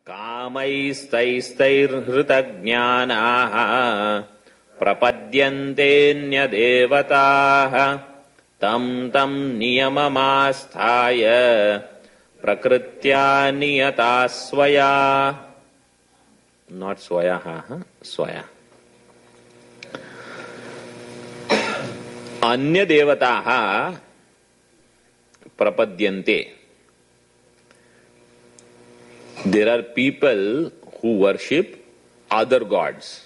कामैस्तैस्तैर्हृतज्ञानाः प्रपद्यन्तेऽन्यदेवताः तं तं नियममास्थाय प्रकृत्या नियता स्वया. Not स्वयाः, स्वया. अन्य देवताः प्रपद्यन्ते. There are people who worship other gods.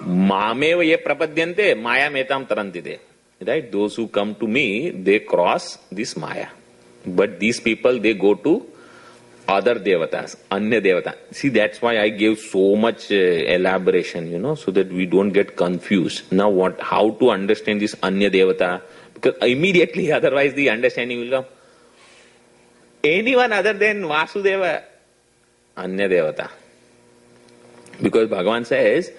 Mamev ye prapadyante maya metam tarantite. Right? Those who come to me, they cross this maya. But these people, they go to other devatas, anya devata. See, that's why I gave so much elaboration, so that we don't get confused. Now how to understand this anya devata? Because immediately, otherwise the understanding will come. Anyone other than Vasudeva, anya devata. Because Bhagavan says,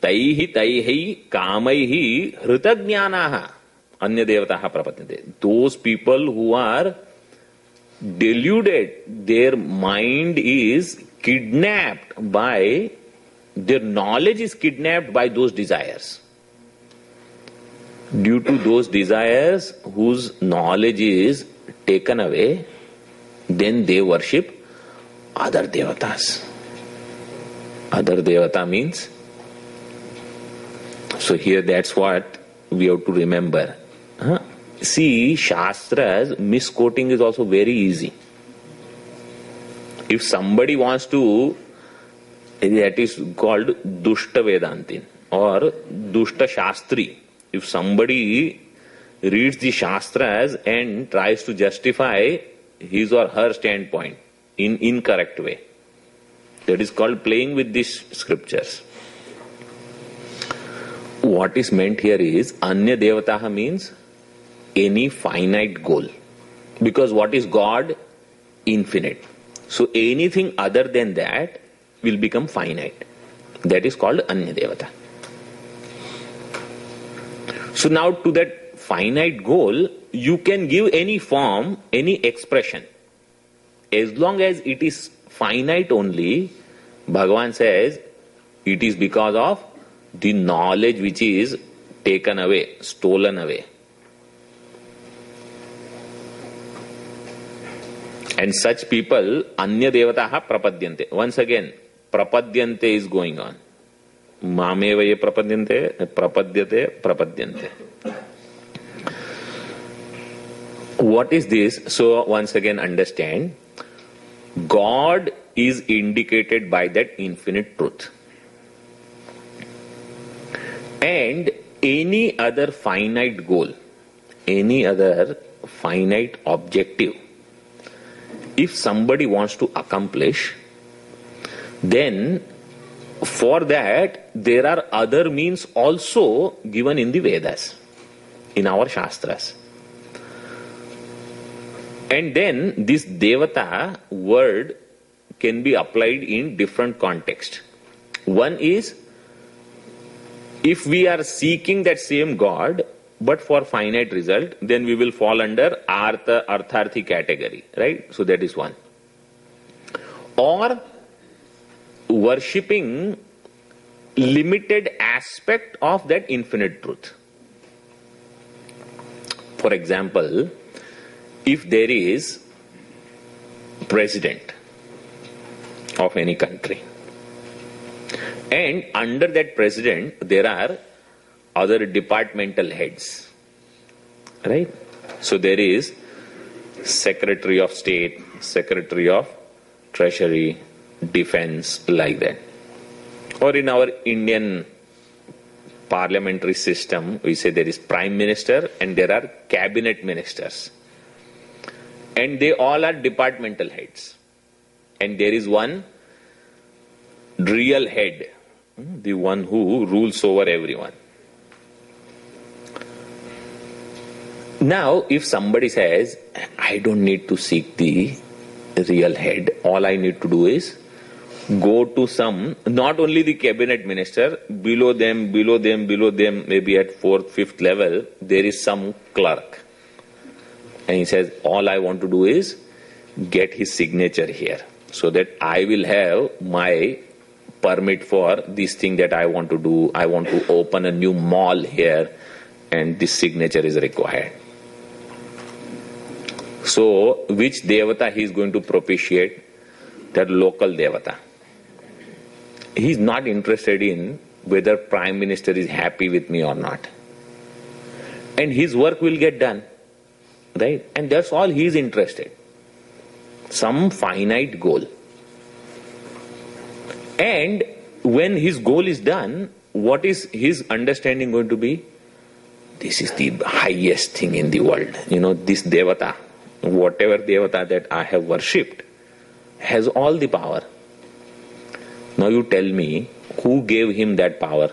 taihi taihi kamaihi hritagnyanaha anya devataha prapadyante. Those people who are deluded, their mind is kidnapped by, their knowledge is kidnapped by those desires. Due to those desires whose knowledge is taken away, then they worship other devatas. Other devata means, so here that's what we have to remember. See, Shastras, misquoting is also very easy. If somebody wants to, that is called Dushta Vedantin or Dushta Shastri. If somebody reads the Shastras and tries to justify his or her standpoint in incorrect way, that is called playing with these scriptures. What is meant here is Anya Devataha means any finite goal. Because what is God? Infinite. So anything other than that will become finite. That is called Anya Devata. So now to that finite goal, you can give any form, any expression. As long as it is finite only, Bhagavan says, it is because of the knowledge which is taken away, stolen away. And such people, Anya Devataha prapadyante. Once again, prapadyante is going on. Mameva ye prapadyante, prapadyate, prapadyante. What is this? So once again understand, God is indicated by that infinite truth. And any other finite goal, any other finite objective, if somebody wants to accomplish, then for that there are other means also given in the Vedas, in our Shastras. And then this Devata word can be applied in different contexts. One is, if we are seeking that same God, but for finite result, then we will fall under Artharthi category, right? So that is one. Or worshipping limited aspect of that infinite truth. For example, if there is president of any country, and under that president there are other departmental heads, right? So there is Secretary of State, Secretary of Treasury, Defense, like that. Or in our Indian parliamentary system, we say there is Prime Minister and there are Cabinet Ministers. And they all are departmental heads. And there is one real head, the one who rules over everyone. Now, if somebody says, I don't need to seek the real head, all I need to do is go to some, not only the cabinet minister, below them, maybe at 4th, 5th level, there is some clerk. And he says, all I want to do is get his signature here. so that I will have my permit for this thing that I want to do. I want to open a new mall here, and this signature is required. So, which devata he is going to propitiate? That local devata. He is not interested in whether Prime Minister is happy with me or not. And his work will get done. Right? And that's all he is interested. Some finite goal. And when his goal is done, what is his understanding going to be? This is the highest thing in the world. This devata, whatever devata that I have worshipped, has all the power. Now you tell me, who gave him that power?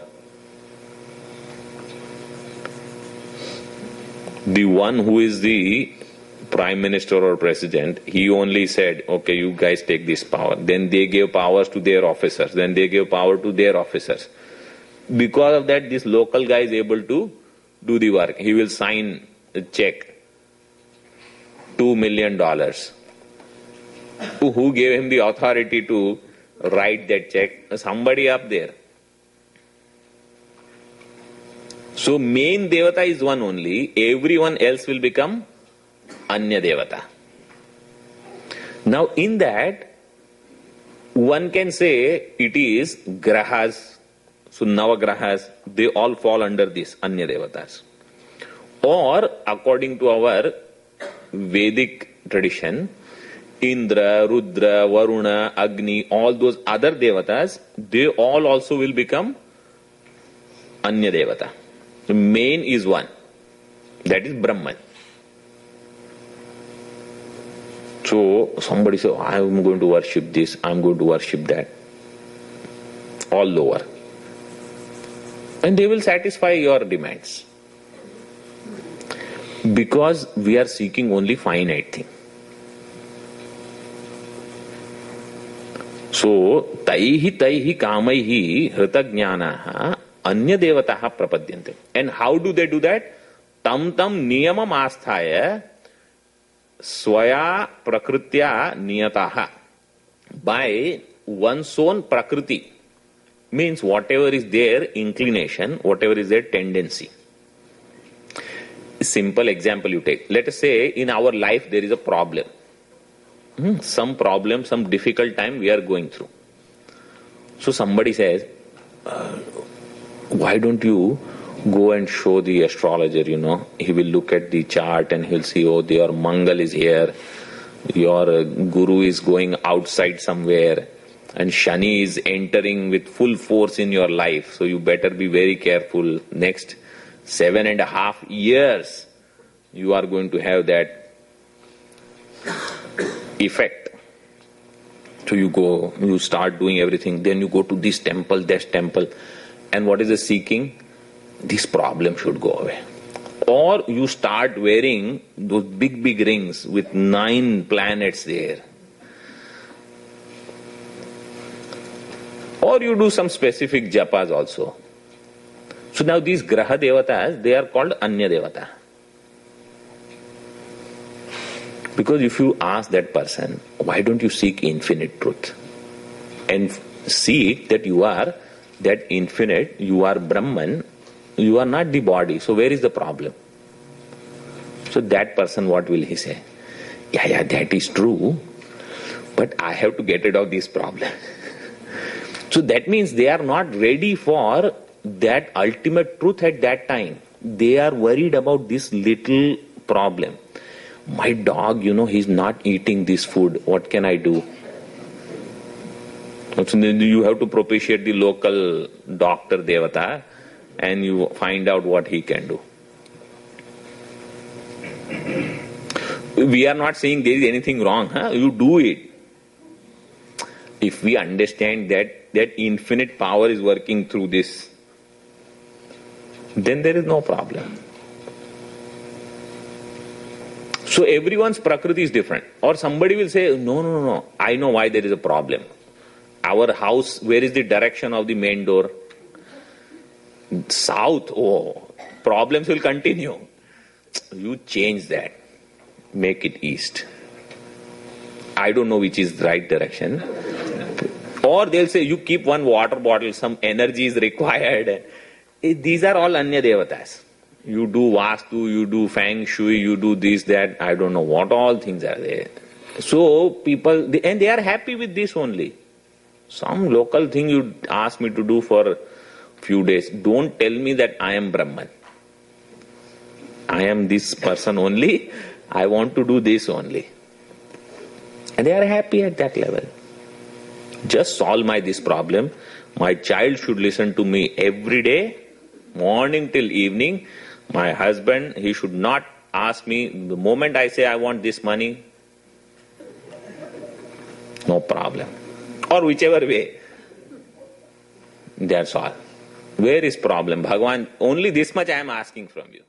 The one who is the Prime Minister or President, he only said, okay, you guys take this power. Then they gave powers to their officers. Then they gave power to their officers. Because of that, this local guy is able to do the work. He will sign a check, $2 million. Who gave him the authority to write that check? Somebody up there. So main devata is one only. Everyone else will become Anya devata. Now in that, one can say it is grahas. So navagrahas, they all fall under this Anya devatas. Or according to our Vedic tradition, Indra, Rudra, Varuna, Agni, all those other devatas, they all also will become Anya devata. The main is one, that is Brahman. So somebody says, I am going to worship this, I am going to worship that. All lower. And they will satisfy your demands. Because we are seeking only finite thing. So, taihi kamaihi hritagnyanaha anya devataha prapadyante. And how do they do that? Tam niyamam asthaya swaya prakritya niyataha. By one's own prakriti. Means whatever is their inclination, whatever is their tendency. Simple example you take. Let us say in our life there is a problem. Some problem, some difficult time we are going through. So somebody says, why don't you go and show the astrologer, He will look at the chart and he'll see, your Mangal is here, your Guru is going outside somewhere, and Shani is entering with full force in your life. So you better be very careful. Next 7.5 years, you are going to have that effect. So you start doing everything, then you go to this temple, that temple, and what is the seeking? This problem should go away. Or you start wearing those big rings with 9 planets there. Or you do some specific japas also. So now these graha devatas, they are called Anya devata. Because if you ask that person, why don't you seek infinite truth? And seek that you are that infinite, you are Brahman, you are not the body. So where is the problem? So that person, what will he say? Yeah, that is true, but I have to get rid of this problem. So that means they are not ready for that ultimate truth at that time. They are worried about this little problem. My dog, he's not eating this food. What can I do? So then you have to propitiate the local doctor devata and you find out what he can do. We are not saying there is anything wrong. You do it. If we understand that infinite power is working through this, then there is no problem. So everyone's prakriti is different. Or somebody will say, no, I know why there is a problem. Our house, where is the direction of the main door? South. Oh, problems will continue. You change that. Make it east. I don't know which is the right direction. Or they'll say, you keep one water bottle, some energy is required. These are all Anya Devatas. You do Vastu, you do Feng Shui, you do this, that, I don't know what all things are there. So people, and they are happy with this only. Some local thing you ask me to do for a few days. Don't tell me that I am Brahman. I am this person only. I want to do this only. And they are happy at that level. Just solve this problem. My child should listen to me every day, morning till evening. My husband, he should not ask me, the moment I say I want this money, no problem. Or whichever way. That's all. Where is problem? Bhagavan, only this much I am asking from you.